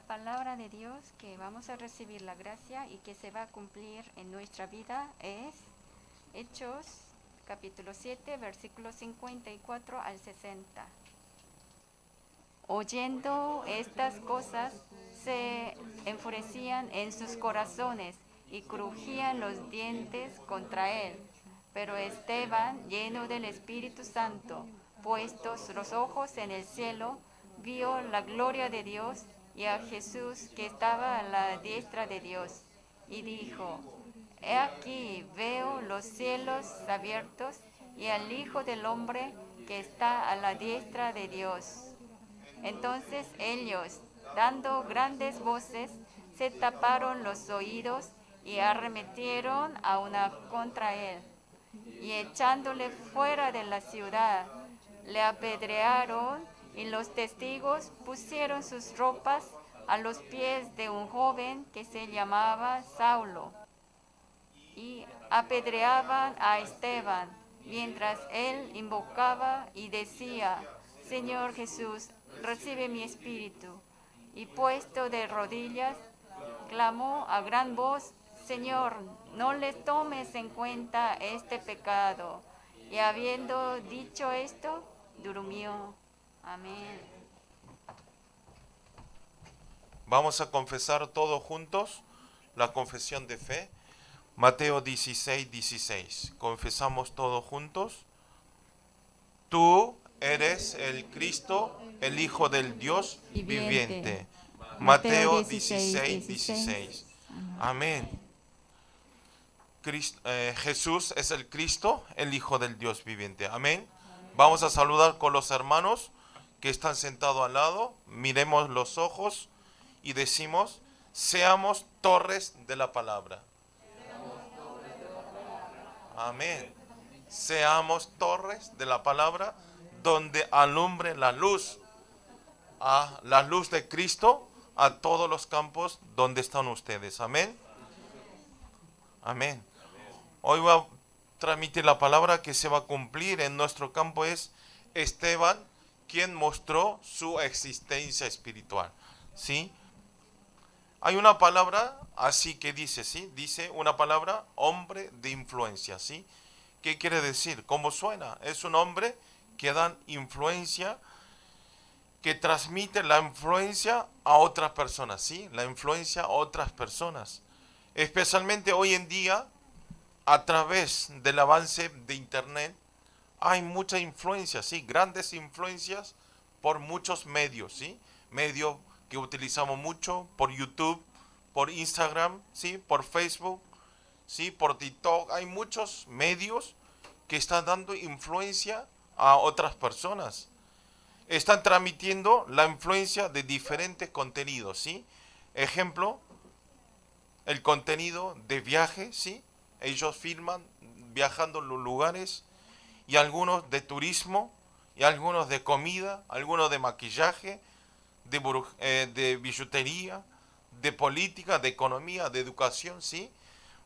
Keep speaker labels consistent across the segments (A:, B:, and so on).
A: palabra de Dios que vamos a recibir la gracia y que se va a cumplir en nuestra vida es Hechos, capítulo 7, versículos 54 al 60. Oyendo estas cosas, se enfurecían en sus corazones y crujían los dientes contra él. Pero Esteban, lleno del Espíritu Santo, puestos los ojos en el cielo, vio la gloria de Dios y a Jesús que estaba a la diestra de Dios, y dijo: He aquí, veo los cielos abiertos y al Hijo del Hombre que está a la diestra de Dios. Entonces ellos, dando grandes voces, se taparon los oídos y arremetieron a una contra él, y echándole fuera de la ciudad, le apedrearon, y los testigos pusieron sus ropas a los pies de un joven que se llamaba Saulo, y apedreaban a Esteban, mientras él invocaba y decía: Señor Jesús, recibe mi espíritu. Y puesto de rodillas, clamó a gran voz: Señor, no le tomes en cuenta este pecado. Y habiendo dicho esto, durmió. Amén.
B: Vamos a confesar todos juntos la confesión de fe. Mateo 16, 16. Confesamos todos juntos. Tú eres el Cristo, el Hijo del Dios viviente. Mateo 16, 16. Amén. Jesús es el Cristo, el Hijo del Dios viviente. Amén. Vamos a saludar con los hermanos que están sentados al lado. Miremos los ojos y decimos: seamos torres de la palabra. Amén. Seamos torres de la palabra donde alumbre la luz de Cristo a todos los campos donde están ustedes. Amén. Amén. Hoy voy a transmitir la palabra que se va a cumplir en nuestro campo. Es Esteban, quien mostró su existencia espiritual. ¿Sí? Hay una palabra así que dice, ¿sí? Dice una palabra: hombre de influencia, ¿sí? ¿Qué quiere decir? ¿Cómo suena? Es un hombre que da influencia, que transmite la influencia a otras personas, ¿sí? La influencia a otras personas. Especialmente hoy en día, a través del avance de Internet, hay mucha influencia, ¿sí? Grandes influencias por muchos medios, ¿sí? Medios que utilizamos mucho, por YouTube, por Instagram, ¿sí? Por Facebook, ¿sí? Por TikTok. Hay muchos medios que están dando influencia a otras personas. Están transmitiendo la influencia de diferentes contenidos, ¿sí? Ejemplo, el contenido de viaje, ¿sí? Ellos filman viajando en los lugares, y algunos de turismo, y algunos de comida, algunos de maquillaje, de billutería, de política, de economía, de educación, ¿sí?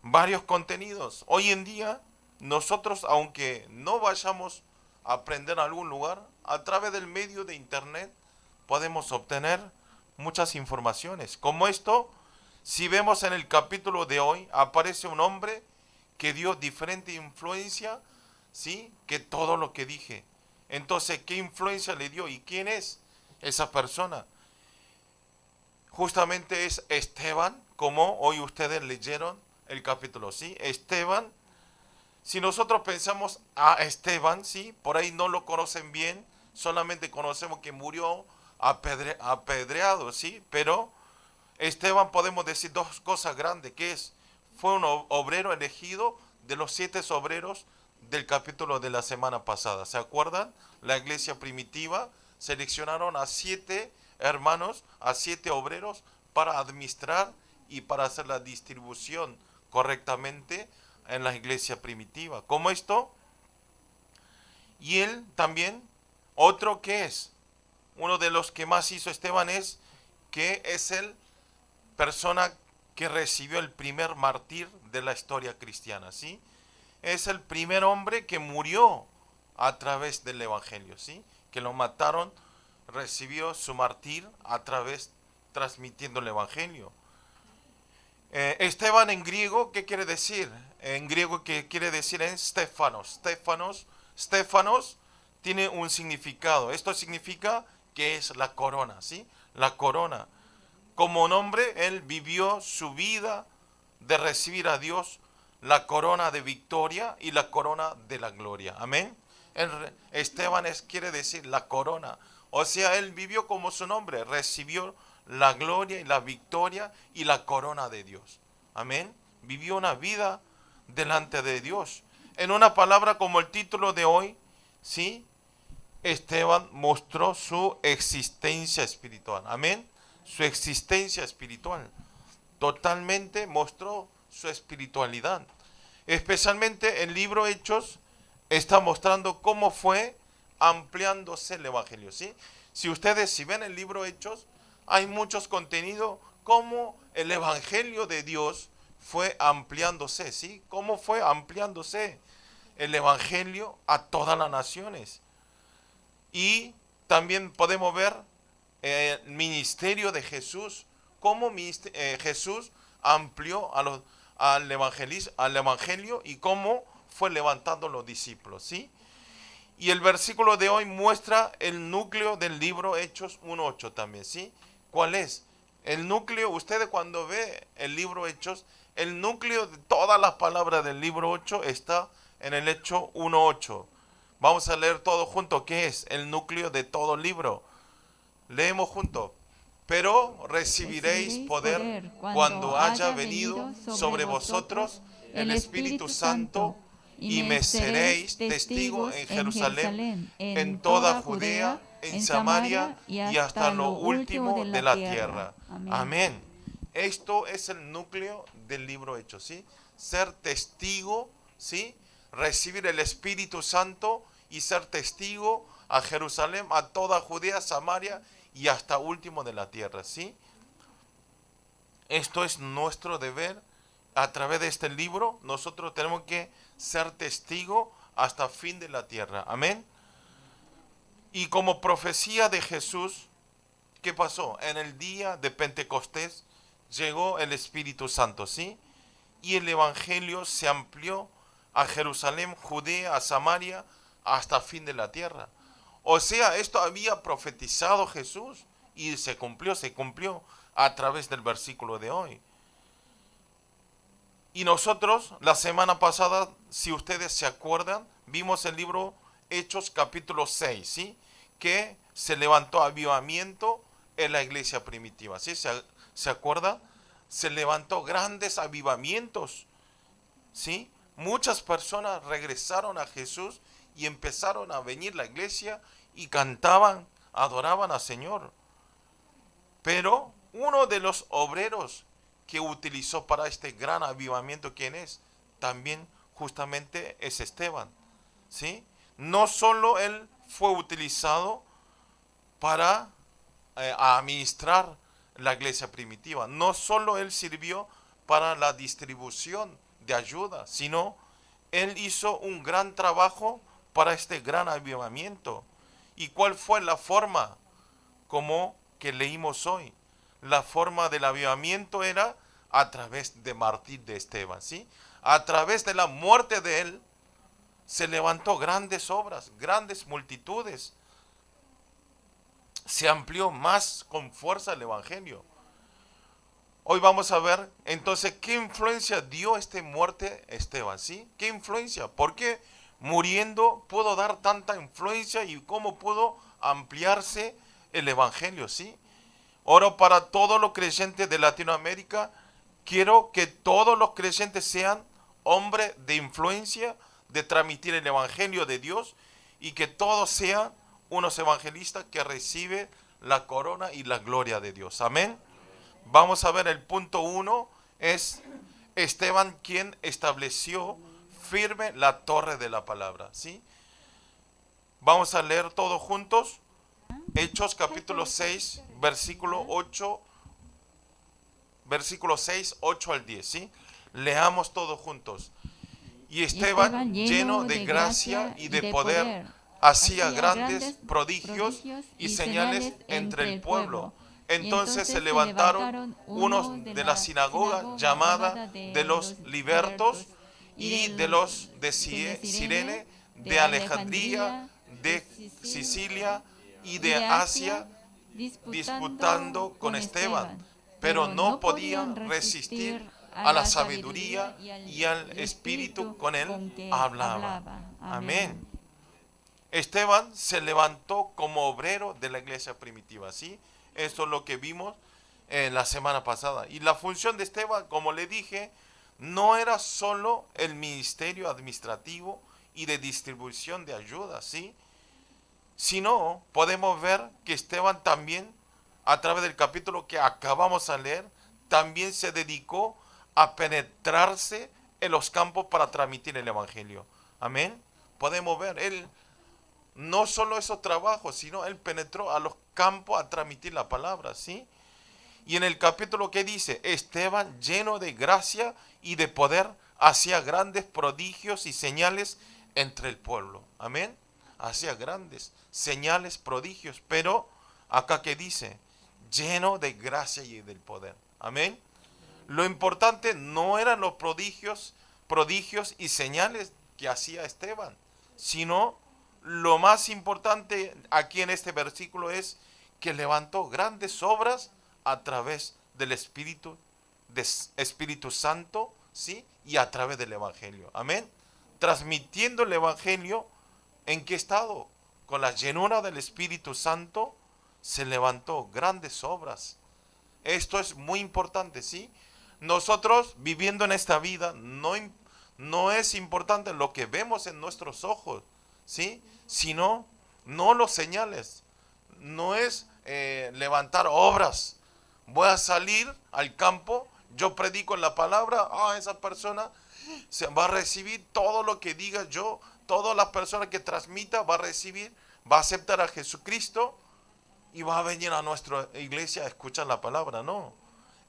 B: Varios contenidos. Hoy en día, nosotros, aunque no vayamos a aprender a algún lugar, a través del medio de Internet podemos obtener muchas informaciones. Como esto, si vemos en el capítulo de hoy, aparece un hombre que dio diferente influencia, ¿sí? Que todo lo que dije. Entonces, ¿qué influencia le dio y quién es esa persona? Justamente es Esteban, como hoy ustedes leyeron el capítulo, ¿sí? Esteban. Si nosotros pensamos a Esteban, ¿sí? Por ahí no lo conocen bien, solamente conocemos que murió apedreado, ¿sí? Pero Esteban, podemos decir dos cosas grandes, que fue un obrero elegido de los 7 obreros del capítulo de la semana pasada. ¿Se acuerdan? La iglesia primitiva seleccionaron a 7 hermanos, a 7 obreros, para administrar y para hacer la distribución correctamente en la iglesia primitiva. ¿Cómo esto? Y él también, otro que es, uno de los que más hizo Esteban, es que es el persona que recibió el primer mártir de la historia cristiana, ¿sí? Es el primer hombre que murió a través del evangelio, ¿sí? Que lo mataron, recibió su mártir a través transmitiendo el evangelio. Esteban en griego, ¿qué quiere decir? En griego, ¿qué quiere decir? Es Stefanos. Stefanos tiene un significado. Esto significa que es la corona, ¿sí? La corona. Como nombre, él vivió su vida de recibir a Dios la corona de victoria y la corona de la gloria. Amén. Esteban quiere decir la corona. O sea, él vivió como su nombre, recibió la gloria y la victoria y la corona de Dios. Amén. Vivió una vida delante de Dios. En una palabra, como el título de hoy, ¿sí? Esteban mostró su existencia espiritual. Amén. Su existencia espiritual. Totalmente mostró su espiritualidad. Especialmente el libro Hechos está mostrando cómo fue ampliándose el evangelio, ¿sí? Si ven el libro Hechos, hay muchos contenidos, cómo el evangelio de Dios fue ampliándose, ¿sí? Cómo fue ampliándose el evangelio a todas las naciones. Y también podemos ver el ministerio de Jesús, cómo Jesús amplió al evangelio y cómo fue levantando los discípulos, ¿sí? Y el versículo de hoy muestra el núcleo del libro Hechos 1:8 también, ¿sí? ¿Cuál es? El núcleo, ustedes cuando ve el libro Hechos, el núcleo de todas las palabras del libro 8 está en el Hecho 1:8. Vamos a leer todo junto. ¿Qué es el núcleo de todo el libro? Leemos juntos. Pero recibiréis poder cuando haya venido sobre vosotros el Espíritu Santo, y me seréis testigo en Jerusalén, en toda Judea, en Samaria y hasta lo último de la tierra. Amén. Esto es el núcleo del libro Hechos, ¿sí? Ser testigo, ¿sí? Recibir el Espíritu Santo y ser testigo a Jerusalén, a toda Judea, Samaria y hasta último de la tierra, ¿sí? Esto es nuestro deber. A través de este libro nosotros tenemos que ser testigo hasta fin de la tierra. Amén. Y como profecía de Jesús, ¿qué pasó? En el día de Pentecostés llegó el Espíritu Santo, ¿sí? Y el evangelio se amplió a Jerusalén, Judea, a Samaria, hasta fin de la tierra. O sea, esto había profetizado Jesús y se cumplió a través del versículo de hoy. Y nosotros, la semana pasada, si ustedes se acuerdan, vimos el libro Hechos capítulo 6, ¿sí? Que se levantó avivamiento en la iglesia primitiva, ¿sí? ¿Se acuerdan? Se levantó grandes avivamientos, ¿sí? Muchas personas regresaron a Jesús y empezaron a venir a la iglesia y cantaban, adoraban al Señor. Pero uno de los obreros que utilizó para este gran avivamiento, ¿quién es? También justamente es Esteban, ¿sí? No solo él fue utilizado para administrar la iglesia primitiva, no solo él sirvió para la distribución de ayuda, sino él hizo un gran trabajo para este gran avivamiento. ¿Y cuál fue la forma? Como que leímos hoy. La forma del avivamiento era a través de martirio de Esteban, ¿sí? A través de la muerte de él se levantó grandes obras, grandes multitudes. Se amplió más con fuerza el evangelio. Hoy vamos a ver entonces qué influencia dio esta muerte Esteban, ¿sí? ¿Qué influencia? ¿Por qué muriendo pudo dar tanta influencia y cómo pudo ampliarse el evangelio, ¿sí? Oro para todos los creyentes de Latinoamérica. Quiero que todos los creyentes sean hombres de influencia, de transmitir el evangelio de Dios, y que todos sean unos evangelistas que reciben la corona y la gloria de Dios. Amén. Vamos a ver el punto 1, es Esteban quien estableció firme la torre de la palabra, ¿sí? Vamos a leer todos juntos. Hechos capítulo 6, versículo 6, 8 al 10, ¿sí? Leamos todos juntos. Y Esteban, lleno de gracia y de poder, hacía grandes prodigios y señales entre el pueblo. Entonces se levantaron unos de la sinagoga llamada de los libertos y de los de Cirene, de Alejandría, de Sicilia y de Asia, disputando con Esteban, pero no podían resistir a la sabiduría y al espíritu con él hablaba. Amén. Esteban se levantó como obrero de la iglesia primitiva, ¿sí? Esto es lo que vimos la semana pasada. Y la función de Esteban, como le dije, no era solo el ministerio administrativo y de distribución de ayuda, ¿sí? Sino podemos ver que Esteban también, a través del capítulo que acabamos de leer, también se dedicó a penetrarse en los campos para transmitir el evangelio. Amén. Podemos ver, él no solo esos trabajos, sino él penetró a los campos a transmitir la palabra, ¿sí? Y en el capítulo que dice, Esteban, lleno de gracia y de poder, hacía grandes prodigios y señales entre el pueblo. Amén. Hacía grandes señales, prodigios, pero acá que dice, lleno de gracia y del poder. Amén. Lo importante no eran los prodigios y señales que hacía Esteban, sino lo más importante aquí en este versículo es que levantó grandes obras a través del Espíritu Santo, ¿sí? Y a través del Evangelio. Amén. Transmitiendo el Evangelio, ¿en qué estado? Con la llenura del Espíritu Santo se levantó grandes obras. Esto es muy importante, ¿sí? Nosotros viviendo en esta vida no es importante lo que vemos en nuestros ojos, ¿sí? Sino no los señales. No es levantar obras. Voy a salir al campo, yo predico la palabra, esa persona se va a recibir todo lo que diga yo, todas las personas que transmita va a recibir, va a aceptar a Jesucristo y va a venir a nuestra iglesia a escuchar la palabra. No.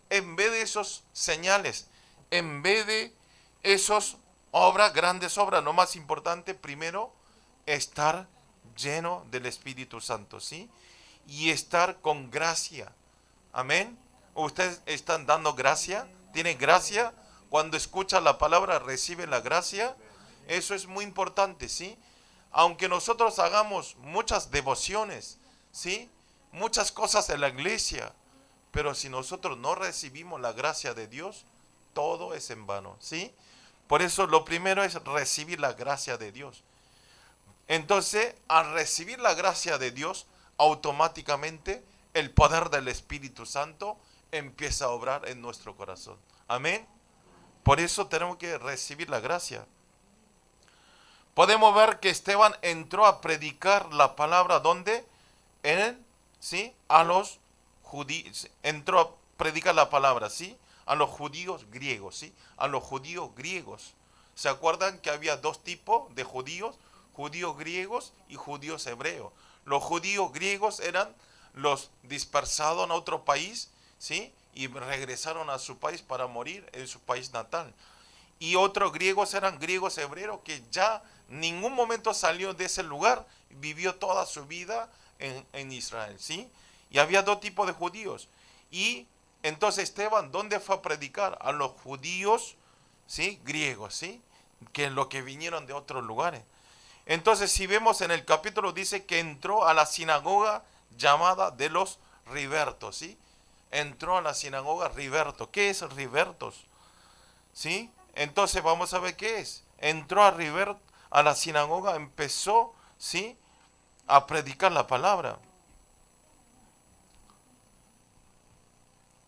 B: En vez de esos señales, en vez de esas obras, grandes obras, lo más importante, primero, estar lleno del Espíritu Santo, ¿sí? Y estar con gracia. Amén. ¿Ustedes están dando gracia? ¿Tienen gracia? Cuando escucha la palabra, recibe la gracia. Eso es muy importante, ¿sí? Aunque nosotros hagamos muchas devociones, ¿sí? Muchas cosas en la iglesia, pero si nosotros no recibimos la gracia de Dios, todo es en vano, ¿sí? Por eso lo primero es recibir la gracia de Dios. Entonces, al recibir la gracia de Dios, automáticamente el poder del Espíritu Santo empieza a obrar en nuestro corazón. Amén. Por eso tenemos que recibir la gracia. Podemos ver que Esteban entró a predicar la palabra, ¿dónde? ¿Sí? A los judíos. Entró a predicar la palabra, ¿sí? A los judíos griegos, ¿sí? A los judíos griegos. ¿Se acuerdan que había dos tipos de judíos? Judíos griegos y judíos hebreos. Los judíos griegos eran los dispersados en otro país, ¿sí? Y regresaron a su país para morir en su país natal. Y otros griegos eran griegos hebreos que ya en ningún momento salió de ese lugar, vivió toda su vida en Israel, ¿sí? Y había dos tipos de judíos. Y entonces Esteban, ¿dónde fue a predicar? A los judíos, ¿sí? Griegos, ¿sí? Que los que vinieron de otros lugares. Entonces, si vemos en el capítulo, dice que entró a la sinagoga llamada de los Ribertos, ¿sí? Entró a la sinagoga Riberto. ¿Qué es Ribertos? ¿Sí? Entonces vamos a ver qué es. Entró a la sinagoga, empezó, ¿sí? A predicar la palabra.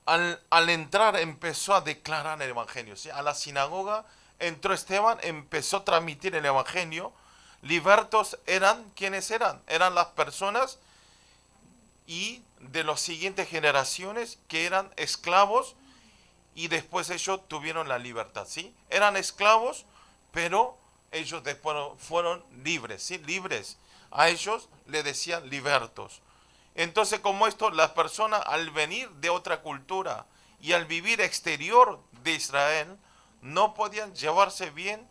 B: Al entrar empezó a declarar el evangelio, ¿sí? A la sinagoga entró Esteban, empezó a transmitir el evangelio. Libertos eran, ¿quiénes eran? Eran las personas y de las siguientes generaciones que eran esclavos y después ellos tuvieron la libertad, ¿sí? Eran esclavos, pero ellos después fueron libres, ¿sí? Libres. A ellos le decían libertos. Entonces, como esto, las personas al venir de otra cultura y al vivir exterior de Israel, no podían llevarse bien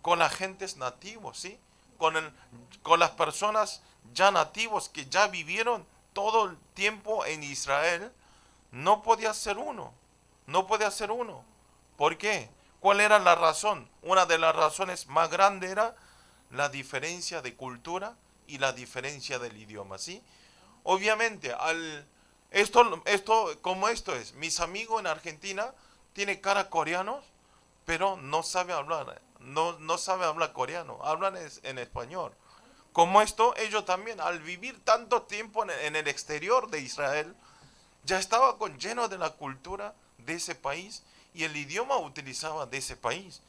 B: con las gentes nativos, ¿sí? Con las personas ya nativos que ya vivieron todo el tiempo en Israel, no podía ser uno. No podía ser uno. ¿Por qué? ¿Cuál era la razón? Una de las razones más grandes era la diferencia de cultura y la diferencia del idioma, ¿sí? Obviamente, como esto es, mis amigos en Argentina tienen cara coreanos, pero no sabe hablar, no sabe hablar coreano, hablan en español. Como esto, ellos también, al vivir tanto tiempo en el exterior de Israel, ya estaba lleno de la cultura de ese país y el idioma utilizaba de ese país.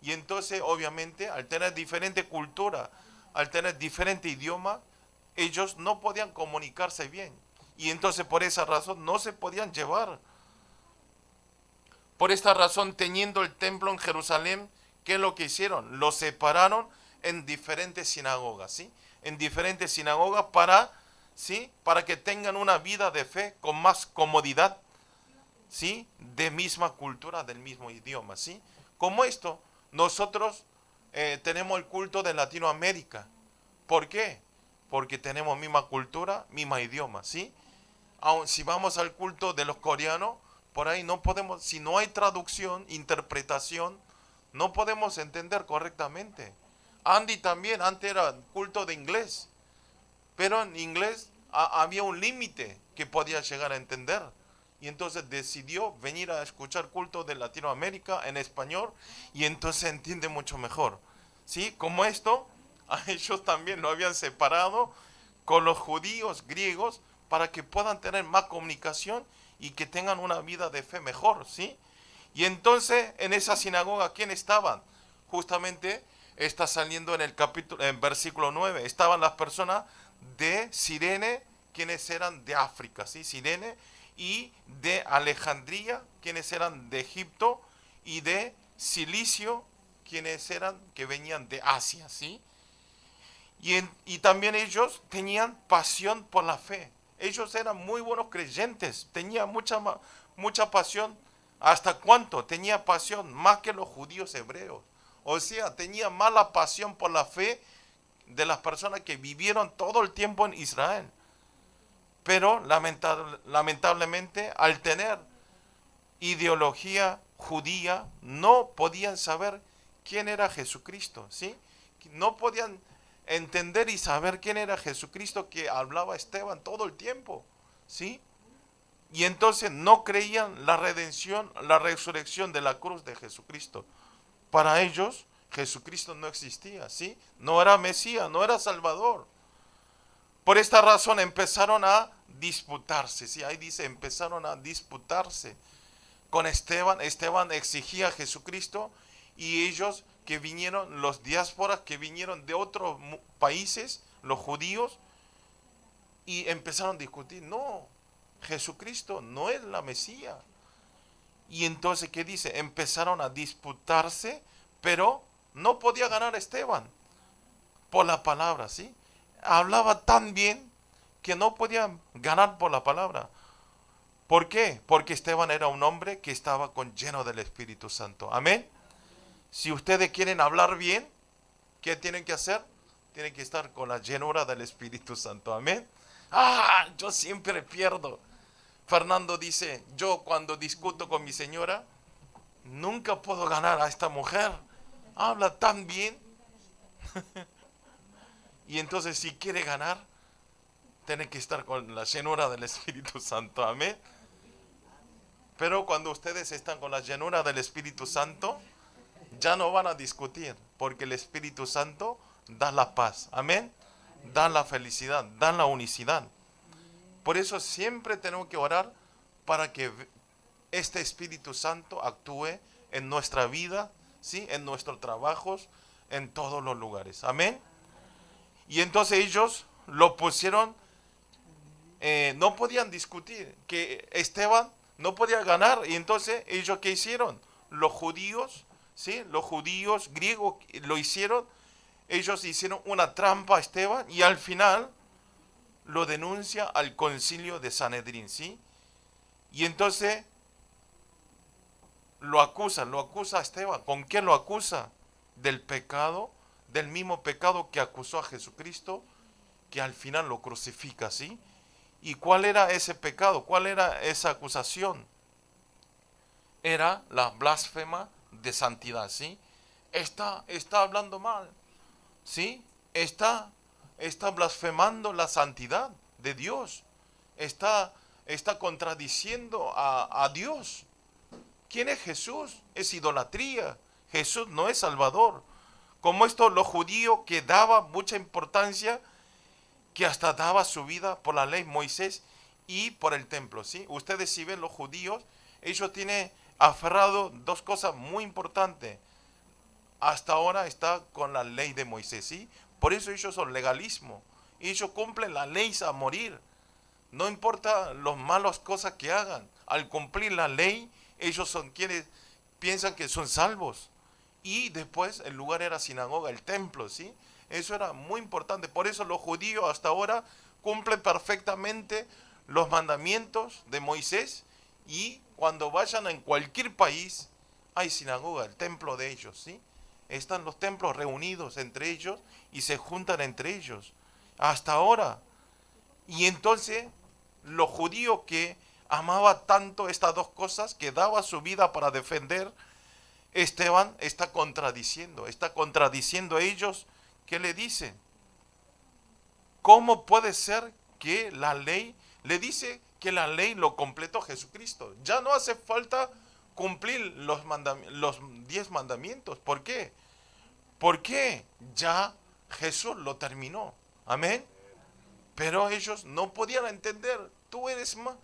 B: Y entonces, obviamente, al tener diferente cultura, al tener diferente idioma, ellos no podían comunicarse bien. Y entonces, por esa razón, no se podían llevar. Por esta razón, teniendo el templo en Jerusalén, ¿qué es lo que hicieron? Lo separaron en diferentes sinagogas, ¿sí? En diferentes sinagogas ¿sí? Para que tengan una vida de fe con más comodidad, ¿sí? De misma cultura, del mismo idioma, ¿sí? Como esto, nosotros tenemos el culto de Latinoamérica. ¿Por qué? Porque tenemos misma cultura, misma idioma, ¿sí? Aun si vamos al culto de los coreanos, por ahí no podemos, si no hay traducción, interpretación, no podemos entender correctamente. Andy también, antes era culto de inglés, pero en inglés había un límite que podía llegar a entender. Y entonces decidió venir a escuchar culto de Latinoamérica en español y entonces entiende mucho mejor. ¿Sí? Como esto, a ellos también lo habían separado con los judíos griegos para que puedan tener más comunicación y que tengan una vida de fe mejor, ¿sí? Y entonces en esa sinagoga, ¿quién estaban? Justamente está saliendo en el capítulo, en versículo 9, estaban las personas de Cirene, quienes eran de África, ¿sí? Cirene, y de Alejandría, quienes eran de Egipto, y de Cilicio, quienes eran, que venían de Asia, ¿sí? Y también ellos tenían pasión por la fe. Ellos eran muy buenos creyentes, tenían mucha pasión. ¿Hasta cuánto? Tenía pasión más que los judíos hebreos. O sea, tenía más la pasión por la fe de las personas que vivieron todo el tiempo en Israel. Pero lamentablemente, al tener ideología judía, no podían saber quién era Jesucristo, ¿sí? No podían entender y saber quién era Jesucristo que hablaba Esteban todo el tiempo, ¿sí? Y entonces no creían la redención, la resurrección de la cruz de Jesucristo. Para ellos, Jesucristo no existía, ¿sí? No era Mesías, no era Salvador. Por esta razón empezaron a disputarse, ¿sí? Ahí dice, empezaron a disputarse con Esteban. Esteban exigía a Jesucristo y ellos que vinieron, los diásporas que vinieron de otros países, los judíos, y empezaron a discutir, no, Jesucristo no es la Mesías. Y entonces, ¿qué dice? Empezaron a disputarse, pero no podía ganar Esteban por la palabra, ¿sí? Hablaba tan bien que no podía ganar por la palabra. ¿Por qué? Porque Esteban era un hombre que estaba lleno del Espíritu Santo. Amén. Si ustedes quieren hablar bien, ¿qué tienen que hacer? Tienen que estar con la llenura del Espíritu Santo. Amén. Yo siempre pierdo. Fernando dice, yo cuando discuto con mi señora, nunca puedo ganar a esta mujer. Habla tan bien. Y entonces si quiere ganar, tiene que estar con la llenura del Espíritu Santo. Amén. Pero cuando ustedes están con la llenura del Espíritu Santo, ya no van a discutir, porque el Espíritu Santo da la paz. Amén. Da la felicidad, da la unicidad. Por eso siempre tenemos que orar para que este Espíritu Santo actúe en nuestra vida, ¿sí? En nuestros trabajos, en todos los lugares. Amén. Y entonces ellos lo pusieron, no podían discutir, que Esteban no podía ganar. Y entonces ellos, ¿qué hicieron? Los judíos, ¿sí? Los judíos griegos lo hicieron. Ellos hicieron una trampa a Esteban y al final lo denuncia al concilio de Sanedrín, ¿sí? Y entonces lo acusa a Esteban. ¿Con qué lo acusa? Del pecado, del mismo pecado que acusó a Jesucristo, que al final lo crucifica, ¿sí? ¿Y cuál era ese pecado? ¿Cuál era esa acusación? Era la blasfema de santidad, ¿sí? Está hablando mal, ¿sí? Está blasfemando la santidad de Dios. Está contradiciendo a Dios. ¿Quién es Jesús? Es idolatría. Jesús no es Salvador. Como esto, los judíos que daban mucha importancia, que hasta daba su vida por la ley Moisés y por el templo, ¿sí? Ustedes si ven los judíos, ellos tienen aferrado dos cosas muy importantes. Hasta ahora está con la ley de Moisés, ¿sí? Por eso ellos son legalismo. Ellos cumplen la ley a morir. No importa las malas cosas que hagan. Al cumplir la ley, ellos son quienes piensan que son salvos. Y después el lugar era sinagoga, el templo, ¿sí? Eso era muy importante. Por eso los judíos hasta ahora cumplen perfectamente los mandamientos de Moisés. Y cuando vayan en cualquier país, hay sinagoga, el templo de ellos, ¿sí? Están los templos reunidos entre ellos y se juntan entre ellos. Hasta ahora. Y entonces los judíos que amaban tanto estas dos cosas, que daba su vida para defender, Esteban está contradiciendo a ellos. ¿Qué le dicen? ¿Cómo puede ser que la ley, le dice que la ley lo completó Jesucristo? Ya no hace falta cumplir los 10 mandamientos. ¿Por qué? Porque ya Jesús lo terminó. Amén. Pero ellos no podían entender. Tú eres más.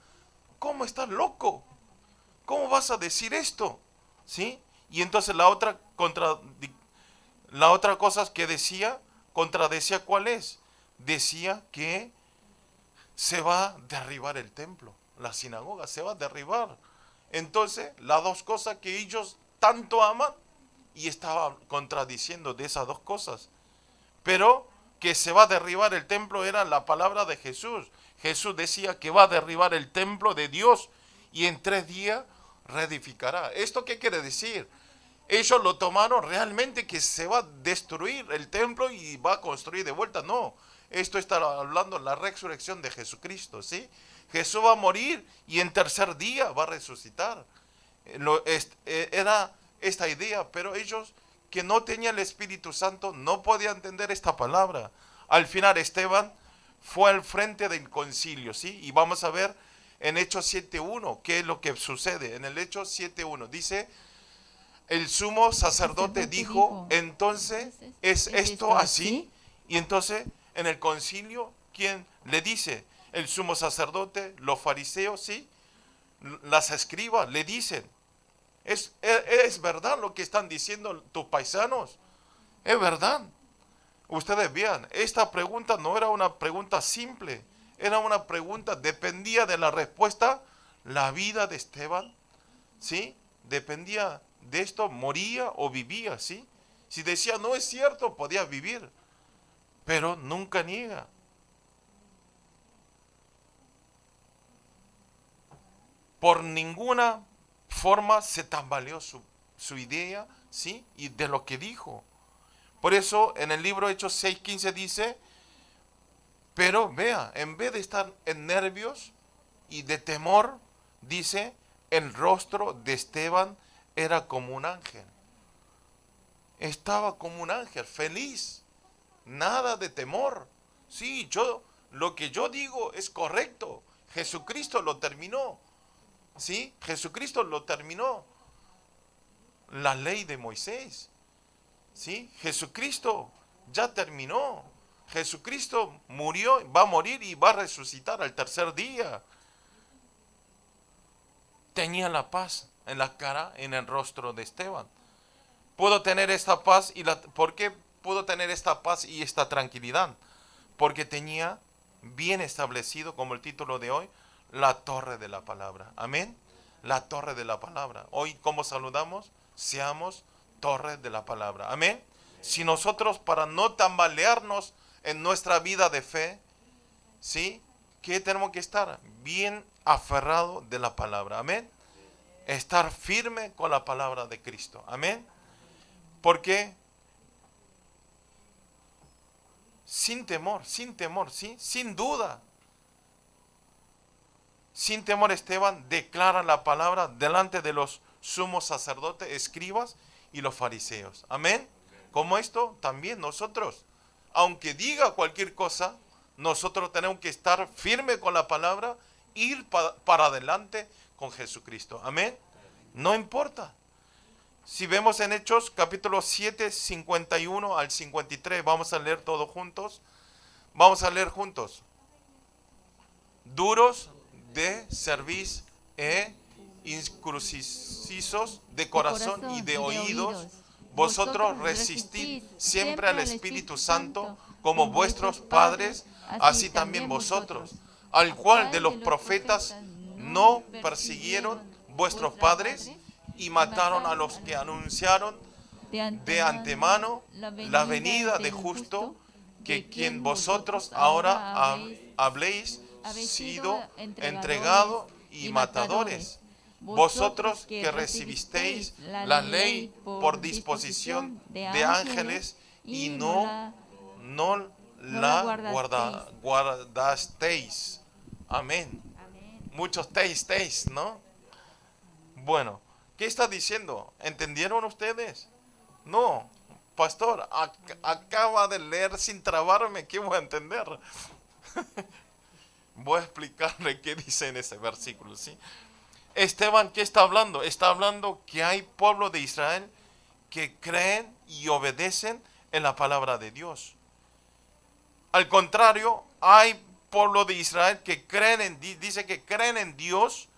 B: ¿Cómo estás loco? ¿Cómo vas a decir esto? ¿Sí? Y entonces la otra cosa que contradecía, ¿cuál es? Decía que se va a derribar el templo, la sinagoga se va a derribar. Entonces, las dos cosas que ellos tanto aman, y estaba contradiciendo de esas dos cosas. Pero que se va a derribar el templo era la palabra de Jesús. Jesús decía que va a derribar el templo de Dios y en 3 días reedificará. ¿Esto qué quiere decir? Ellos lo tomaron realmente que se va a destruir el templo y va a construir de vuelta. No, esto está hablando de la resurrección de Jesucristo, ¿sí? Jesús va a morir y en 3er día va a resucitar. Era esta idea, pero ellos que no tenían el Espíritu Santo no podían entender esta palabra. Al final Esteban fue al frente del concilio, ¿sí? Y vamos a ver en Hechos 7.1 qué es lo que sucede. En el Hechos 7.1 dice: el sumo sacerdote dijo, entonces, ¿es esto así? Y entonces en el concilio, ¿quién le dice? El sumo sacerdote, los fariseos, ¿sí? Las escribas le dicen, ¿es verdad lo que están diciendo tus paisanos? Es verdad. Ustedes vean, esta pregunta no era una pregunta simple, era una pregunta, dependía de la respuesta, la vida de Esteban, ¿sí? Dependía de esto, moría o vivía, ¿sí? Si decía no es cierto, podía vivir, pero nunca niega. Por ninguna forma se tambaleó su idea, ¿sí? Y de lo que dijo. Por eso en el libro Hechos 6:15 dice, pero vea, en vez de estar en nervios y de temor, dice, el rostro de Esteban era como un ángel. Estaba como un ángel, feliz, nada de temor. Sí, lo que yo digo es correcto. Jesucristo lo terminó. ¿Sí? Jesucristo lo terminó. La ley de Moisés. ¿Sí? Jesucristo ya terminó. Jesucristo murió, va a morir y va a resucitar al 3er día. Tenía la paz en la cara, en el rostro de Esteban. Pudo tener esta paz ¿por qué pudo tener esta paz y esta tranquilidad? Porque tenía bien establecido, como el título de hoy, la torre de la palabra. Amén. La torre de la palabra. Hoy, ¿cómo saludamos? Seamos torre de la palabra. Amén. Si nosotros, para no tambalearnos en nuestra vida de fe, ¿sí? ¿Qué tenemos que estar? Bien aferrado de la palabra. Amén. Estar firme con la palabra de Cristo. Amén. Porque sin temor, ¿sí? Sin duda. sin temor Esteban declara la palabra delante de los sumos sacerdotes, escribas y los fariseos. Amén. Como esto, también nosotros, aunque diga cualquier cosa, nosotros tenemos que estar firmes con la palabra, ir para adelante con Jesucristo. Amén. No importa. Si vemos en Hechos capítulo 7, 51 al 53, vamos a leer todos juntos. Vamos a leer juntos. Duros de cerviz e incircuncisos de corazón y de oídos, vosotros resistid siempre al Espíritu Santo como vuestros padres, así también vosotros, al cual de los profetas no persiguieron vuestros padres y mataron a los que anunciaron de antemano la venida de justo, que quien vosotros ahora habléis sido entregado y matadores. Vosotros que recibisteis la ley por disposición de ángeles y no la guardasteis. Amén. Muchos teis, ¿no? Bueno, ¿qué está diciendo? ¿Entendieron ustedes? No, pastor, acaba de leer sin trabarme, ¿qué voy a entender? Voy a explicarle qué dice en ese versículo, ¿sí? Esteban, ¿qué está hablando? Está hablando que hay pueblo de Israel que creen y obedecen en la palabra de Dios. Al contrario, hay pueblo de Israel que dice que creen en Dios,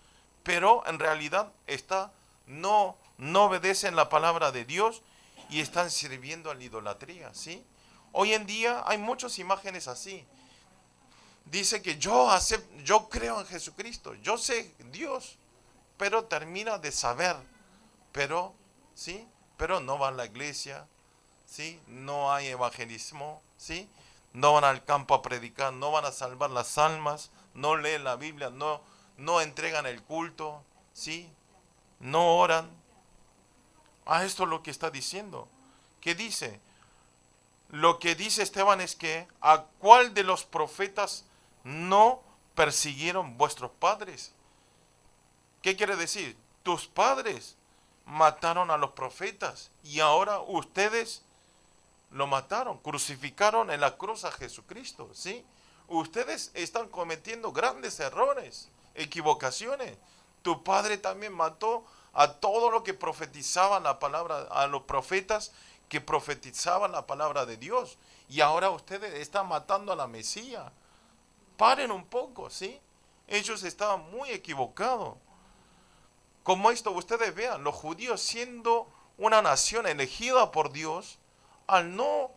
B: pero en realidad no obedecen la palabra de Dios y están sirviendo a la idolatría, ¿sí? Hoy en día hay muchas imágenes así. Dice que yo creo en Jesucristo, yo sé Dios, pero termina de saber, pero no va a la iglesia, ¿sí? No hay evangelismo, ¿sí? No van al campo a predicar, no van a salvar las almas, no leen la Biblia, no entregan el culto, ¿sí? No oran. Esto es lo que está diciendo. ¿Qué dice? Lo que dice Esteban es que ¿a cuál de los profetas no persiguieron vuestros padres? ¿Qué quiere decir? Tus padres mataron a los profetas y ahora ustedes lo mataron, crucificaron en la cruz a Jesucristo, ¿sí? Ustedes están cometiendo grandes errores, equivocaciones. Tu padre también mató a todo lo que profetizaban la palabra, a los profetas que profetizaban la palabra de Dios. Y ahora ustedes están matando a la Mesías. Paren un poco, ¿sí? Ellos estaban muy equivocados. Como esto, ustedes vean, los judíos siendo una nación elegida por Dios, al no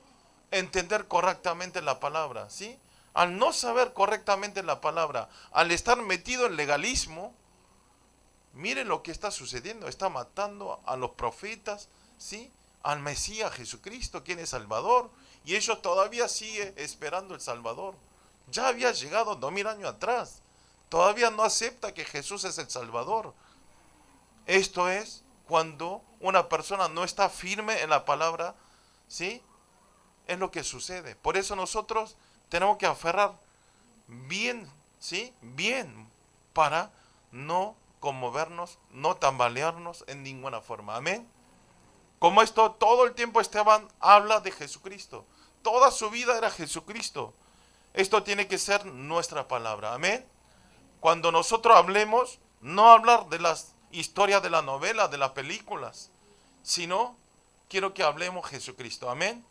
B: entender correctamente la palabra, ¿sí? Al no saber correctamente la palabra, al estar metido en legalismo, miren lo que está sucediendo. Está matando a los profetas, ¿sí? Al Mesías Jesucristo, quien es Salvador, y ellos todavía siguen esperando el Salvador. Ya había llegado 2000 años atrás. Todavía no acepta que Jesús es el Salvador. Esto es cuando una persona no está firme en la palabra, ¿sí? Es lo que sucede. Por eso nosotros tenemos que aferrar bien, ¿sí? Bien, para no conmovernos, no tambalearnos en ninguna forma. Amén. Como esto, todo el tiempo Esteban habla de Jesucristo. Toda su vida era Jesucristo. Esto tiene que ser nuestra palabra. Amén. Cuando nosotros hablemos, no hablar de las historias de la novela, de las películas, sino quiero que hablemos Jesucristo. Amén.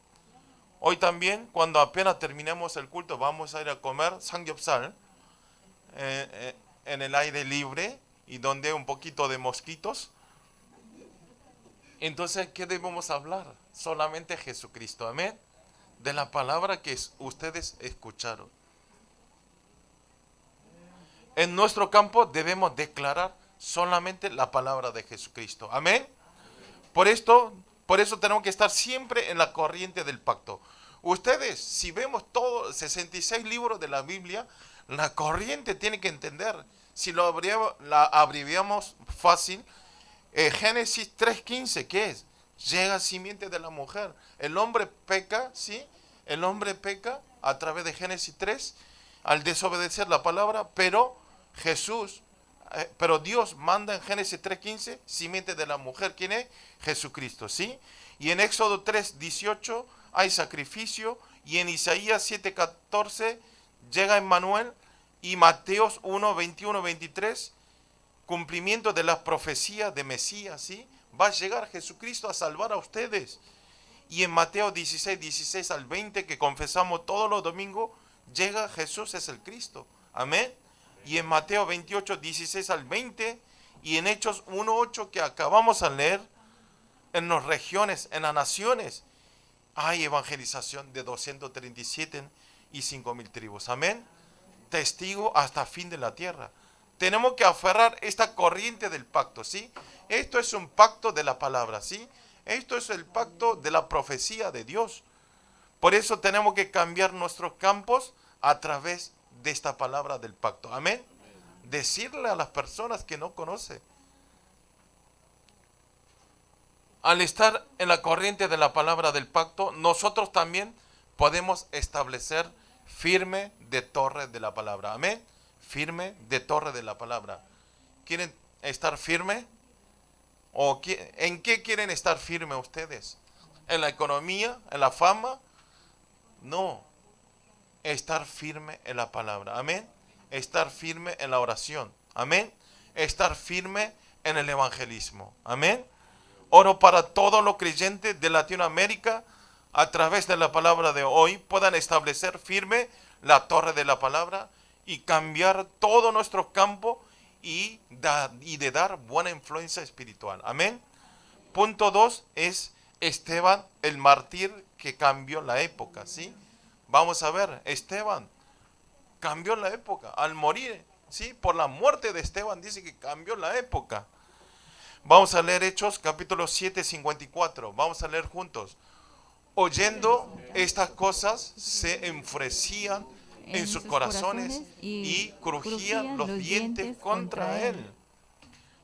B: Hoy también, cuando apenas terminemos el culto, vamos a ir a comer samgyeopsal en el aire libre y donde hay un poquito de mosquitos. Entonces, ¿qué debemos hablar? Solamente Jesucristo. Amén. De la palabra que ustedes escucharon. En nuestro campo debemos declarar solamente la palabra de Jesucristo. Amén. Por eso tenemos que estar siempre en la corriente del pacto. Ustedes, si vemos todos 66 libros de la Biblia, la corriente tiene que entender. Si lo abreviamos fácil, Génesis 3:15, ¿qué es? Llega simiente de la mujer. El hombre peca, ¿sí? El hombre peca a través de Génesis 3 al desobedecer la palabra, pero Jesús, pero Dios manda en Génesis 3:15, simiente de la mujer, ¿quién es? Jesucristo, ¿sí? Y en Éxodo 3:18 hay sacrificio, y en Isaías 7:14 llega Emmanuel, y Mateos 1:21-23, cumplimiento de la profecía de Mesías, ¿sí? Va a llegar Jesucristo a salvar a ustedes. Y en Mateo 16:16-20, que confesamos todos los domingos, llega Jesús, es el Cristo. Amén. Y en Mateo 28:16-20, y en Hechos 1:8, que acabamos de leer, en las regiones, en las naciones, hay evangelización de 237 y 5,000 tribus. Amén. Testigo hasta fin de la tierra. Tenemos que aferrar esta corriente del pacto, ¿sí? Esto es un pacto de la palabra, ¿sí? Esto es el pacto de la profecía de Dios. Por eso tenemos que cambiar nuestros campos a través de esta palabra del pacto. Amén. Decirle a las personas que no conocen. Al estar en la corriente de la palabra del pacto, nosotros también podemos establecer firme de torre de la palabra. Amén. Firme de torre de la palabra. ¿Quieren estar firme? ¿O en qué quieren estar firmes ustedes? ¿En la economía? ¿En la fama? No. Estar firme en la palabra. Amén. Estar firme en la oración. Amén. Estar firme en el evangelismo. Amén. Oro para todos los creyentes de Latinoamérica, a través de la palabra de hoy, puedan establecer firme la torre de la palabra y cambiar todo nuestro campo y de dar buena influencia espiritual. Amén. Punto 2 es Esteban, el mártir que cambió la época, ¿sí? Vamos a ver, Esteban cambió la época al morir, ¿sí? Por la muerte de Esteban dice que cambió la época. Vamos a leer Hechos capítulo 7:54. Vamos a leer juntos. Oyendo estas cosas, se enfurecían en sus corazones y crujían los dientes contra él.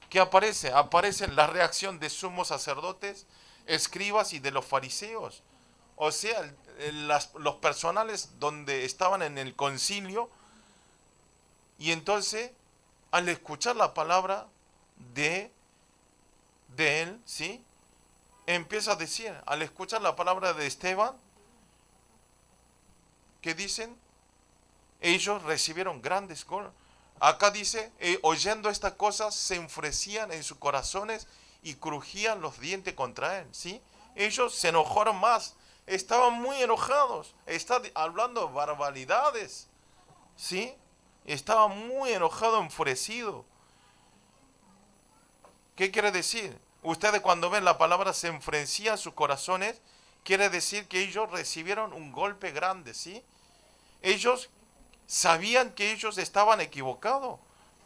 B: ¿Qué aparece? Aparece la reacción de sumos sacerdotes, escribas y de los fariseos. O sea, los personales donde estaban en el concilio. Y entonces, al escuchar la palabra de él, ¿sí? Empieza a decir, al escuchar la palabra de Esteban, ¿qué dicen? Ellos recibieron grandes cosas. Acá dice, oyendo estas cosas, se enfurecían en sus corazones y crujían los dientes contra él, ¿sí? Ellos se enojaron más, estaban muy enojados, estaban hablando barbaridades, ¿sí? Estaban muy enojados, enfurecidos. ¿Qué quiere decir? Ustedes cuando ven la palabra se enfurecían sus corazones, quiere decir que ellos recibieron un golpe grande, ¿sí? Ellos sabían que ellos estaban equivocados,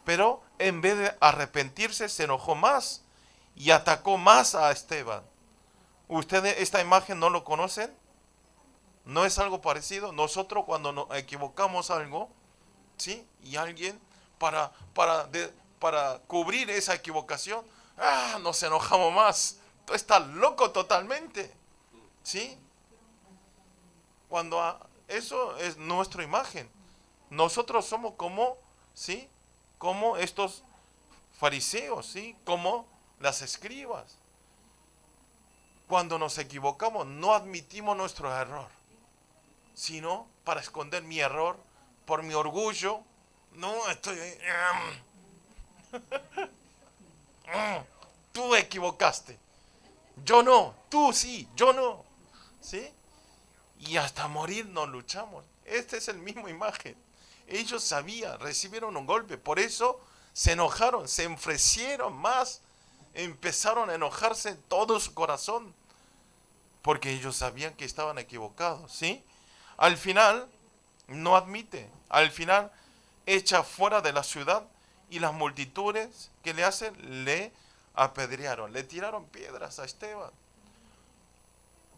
B: pero en vez de arrepentirse se enojó más y atacó más a Esteban. ¿Ustedes esta imagen no lo conocen? ¿No es algo parecido? Nosotros cuando nos equivocamos algo, ¿sí? Y alguien para cubrir esa equivocación, nos enojamos más. Tú estás loco totalmente, ¿sí? Cuando eso es nuestra imagen. Nosotros somos como, ¿sí? Como estos fariseos, ¿sí? Como las escribas. Cuando nos equivocamos, no admitimos nuestro error, sino para esconder mi error, por mi orgullo. No, estoy... Tú equivocaste. Yo no. Tú sí, yo no. ¿Sí? Y hasta morir nos luchamos. Esta es el mismo imagen. Ellos sabían, recibieron un golpe. Por eso se enojaron, se enfurecieron más. Empezaron a enojarse en todo su corazón. Porque ellos sabían que estaban equivocados. ¿Sí? Al final, no admite. Al final, echa fuera de la ciudad. Y las multitudes que le hacen, le apedrearon, le tiraron piedras a Esteban.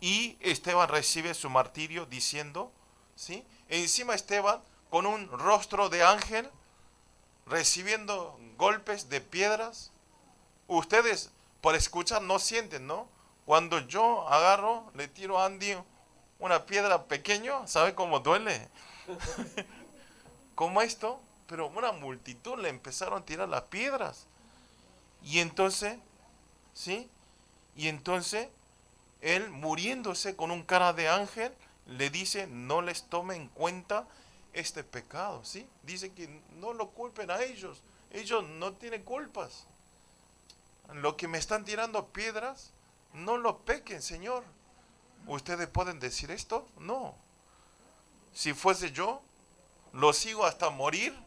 B: Y Esteban recibe su martirio diciendo, ¿sí? Encima Esteban, con un rostro de ángel, recibiendo golpes de piedras. Ustedes, por escuchar, no sienten, ¿no? Cuando yo agarro, le tiro a Andy una piedra pequeña, ¿sabe cómo duele? Como esto. pero una multitud le empezaron a tirar las piedras. Y entonces, ¿sí? Y entonces, él muriéndose con un cara de ángel, le dice, no les tome en cuenta este pecado, ¿sí? Dice que no lo culpen a ellos no tienen culpas. Lo que me están tirando piedras, no lo pequen, Señor. ¿Ustedes pueden decir esto? No. Si fuese yo, lo sigo hasta morir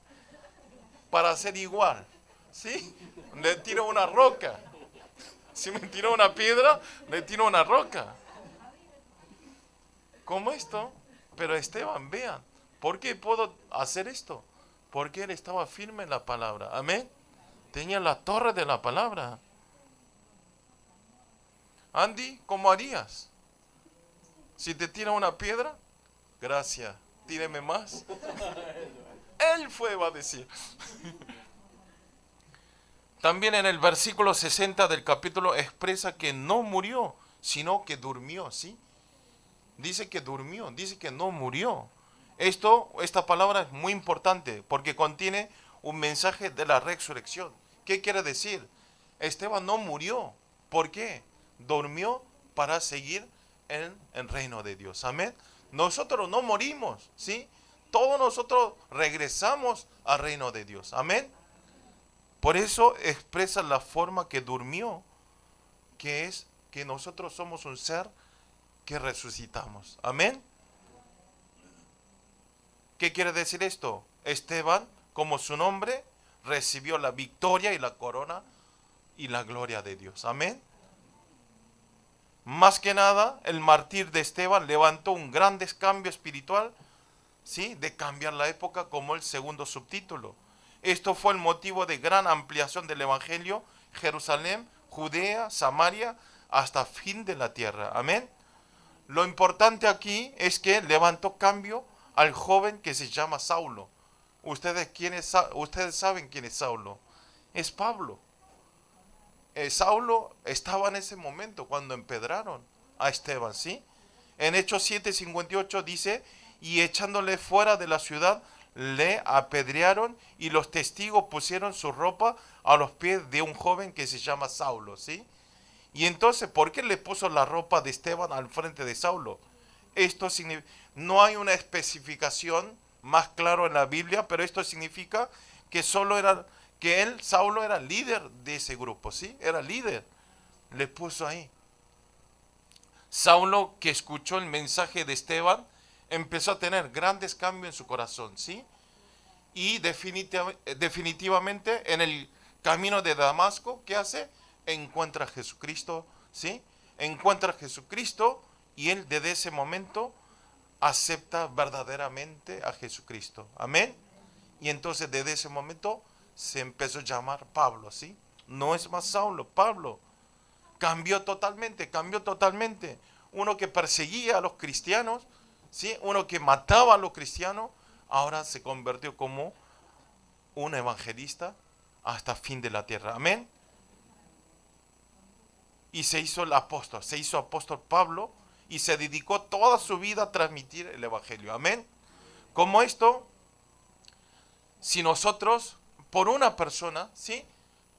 B: para ser igual, ¿sí? Le tiro una roca. Si me tiró una piedra, le tiro una roca. Como esto. Pero Esteban, vean, ¿por qué puedo hacer esto? Porque él estaba firme en la palabra. Amén. Tenía la torre de la palabra. Andy, ¿cómo harías? Si te tira una piedra, gracias, tíreme más. Él va a decir. También en el versículo 60 del capítulo expresa que no murió, sino que durmió, ¿sí? Dice que durmió, dice que no murió. Esta palabra es muy importante porque contiene un mensaje de la resurrección. ¿Qué quiere decir? Esteban no murió. ¿Por qué? Durmió para seguir en el reino de Dios. Amén. Nosotros no morimos, ¿sí? Todos nosotros regresamos al reino de Dios. Amén. Por eso expresa la forma que durmió, que es que nosotros somos un ser que resucitamos. Amén. ¿Qué quiere decir esto? Esteban, como su nombre, recibió la victoria y la corona y la gloria de Dios. Amén. Más que nada, el martir de Esteban levantó un gran cambio espiritual, ¿sí? De cambiar la época, como el segundo subtítulo. Esto fue el motivo de gran ampliación del Evangelio, Jerusalén, Judea, Samaria, hasta fin de la tierra. Amén. Lo importante aquí es que levantó cambio al joven que se llama Saulo. Ustedes saben quién es Saulo. Es Pablo. Saulo estaba en ese momento cuando empedraron a Esteban, ¿sí? En Hechos 7:58 dice, y echándole fuera de la ciudad, le apedrearon y los testigos pusieron su ropa a los pies de un joven que se llama Saulo, ¿sí? Y entonces, ¿por qué le puso la ropa de Esteban al frente de Saulo? Esto significa, no hay una especificación más clara en la Biblia, pero esto significa que Saulo era líder de ese grupo, ¿sí? Era líder. Le puso ahí. Saulo, que escuchó el mensaje de Esteban, empezó a tener grandes cambios en su corazón, ¿sí? Y definitivamente en el camino de Damasco, ¿qué hace? Encuentra a Jesucristo, ¿sí? Encuentra a Jesucristo y él desde ese momento acepta verdaderamente a Jesucristo. Amén. Y entonces desde ese momento se empezó a llamar Pablo, ¿sí? No es más Saulo, Pablo. Cambió totalmente. Uno que perseguía a los cristianos, ¿sí? Uno que mataba a los cristianos, ahora se convirtió como un evangelista hasta fin de la tierra. Amén. Y se hizo apóstol Pablo, y se dedicó toda su vida a transmitir el evangelio. Amén. Como esto, si nosotros, por una persona, ¿sí?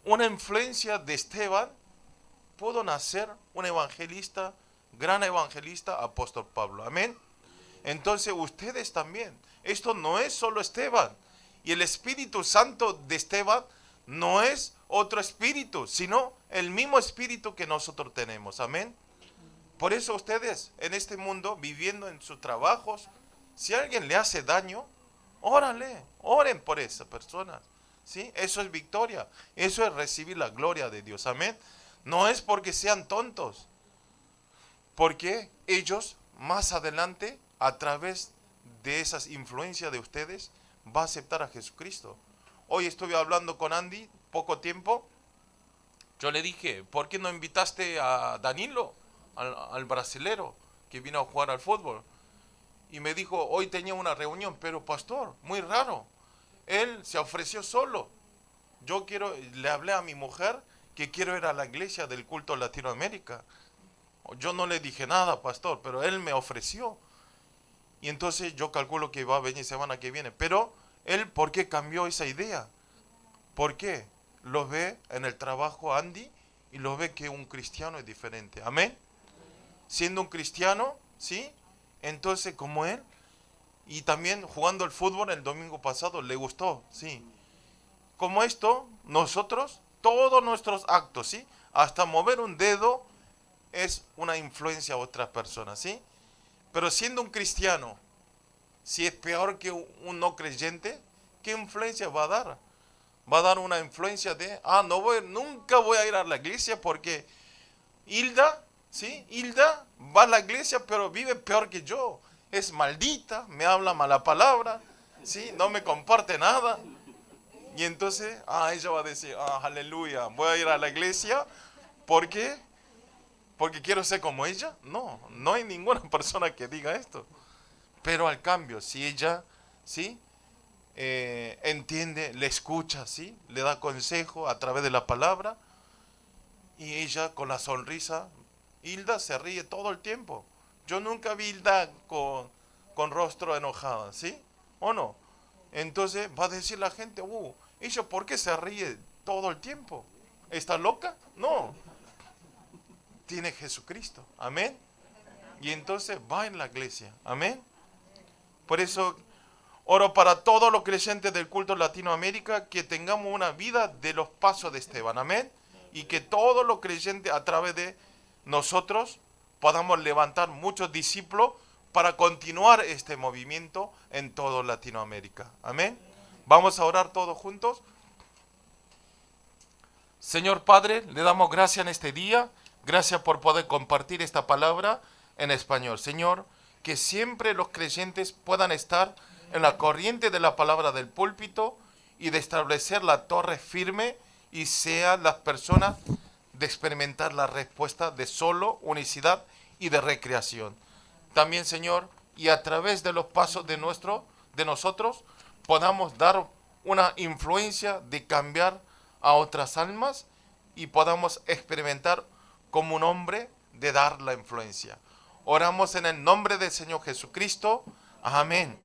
B: Una influencia de Esteban, pudo nacer un evangelista, gran evangelista, apóstol Pablo. Amén. Entonces ustedes también. Esto no es solo Esteban. Y el Espíritu Santo de Esteban no es otro espíritu, sino el mismo espíritu que nosotros tenemos. Amén. Por eso ustedes en este mundo, viviendo en sus trabajos, si alguien le hace daño, oren por esa persona. ¿Sí? Eso es victoria. Eso es recibir la gloria de Dios. Amén. No es porque sean tontos. Porque ellos más adelante, a través de esas influencias de ustedes, va a aceptar a Jesucristo. Hoy estuve hablando con Andy, poco tiempo. Yo le dije, ¿por qué no invitaste a Danilo, al brasilero, que vino a jugar al fútbol? Y me dijo, hoy tenía una reunión, pero pastor, muy raro. Él se ofreció solo. Le hablé a mi mujer que quiero ir a la iglesia del culto Latinoamérica. Yo no le dije nada, pastor, pero él me ofreció. Y entonces yo calculo que va a venir semana que viene. Pero Él, ¿por qué cambió esa idea? ¿Por qué? Lo ve en el trabajo Andy y lo ve que un cristiano es diferente. Amén. Siendo un cristiano, ¿sí? Entonces, como él, y también jugando el fútbol el domingo pasado, le gustó, ¿sí? Como esto, nosotros, todos nuestros actos, ¿sí? Hasta mover un dedo es una influencia a otras personas, ¿sí? Pero siendo un cristiano, si es peor que un no creyente, ¿qué influencia va a dar? Va a dar una influencia de, nunca voy a ir a la iglesia porque Hilda, ¿sí? Hilda va a la iglesia pero vive peor que yo. Es maldita, me habla mala palabra, ¿sí? No me comparte nada. Y entonces, ella va a decir, aleluya, voy a ir a la iglesia porque quiero ser como ella. No, no hay ninguna persona que diga esto. Pero al cambio, si ella, ¿sí? Entiende, le escucha, ¿sí? Le da consejo a través de la palabra, y ella con la sonrisa, Hilda se ríe todo el tiempo. Yo nunca vi Hilda con rostro enojada, ¿sí? ¿O no? Entonces va a decir la gente, ¿ella por qué se ríe todo el tiempo? ¿Está loca? No. Tiene Jesucristo. Amén. Y entonces va en la iglesia. Amén. Por eso oro para todos los creyentes del culto Latinoamérica que tengamos una vida de los pasos de Esteban. Amén. Y que todos los creyentes a través de nosotros podamos levantar muchos discípulos para continuar este movimiento en toda Latinoamérica. Amén. Vamos a orar todos juntos. Señor Padre, le damos gracias en este día. Gracias por poder compartir esta palabra en español. Señor, que siempre los creyentes puedan estar en la corriente de la palabra del púlpito y de establecer la torre firme y sean las personas de experimentar la respuesta de solo unicidad y de recreación. También, Señor, y a través de los pasos de nosotros podamos dar una influencia de cambiar a otras almas y podamos experimentar como un hombre de dar la influencia. Oramos en el nombre del Señor Jesucristo. Amén.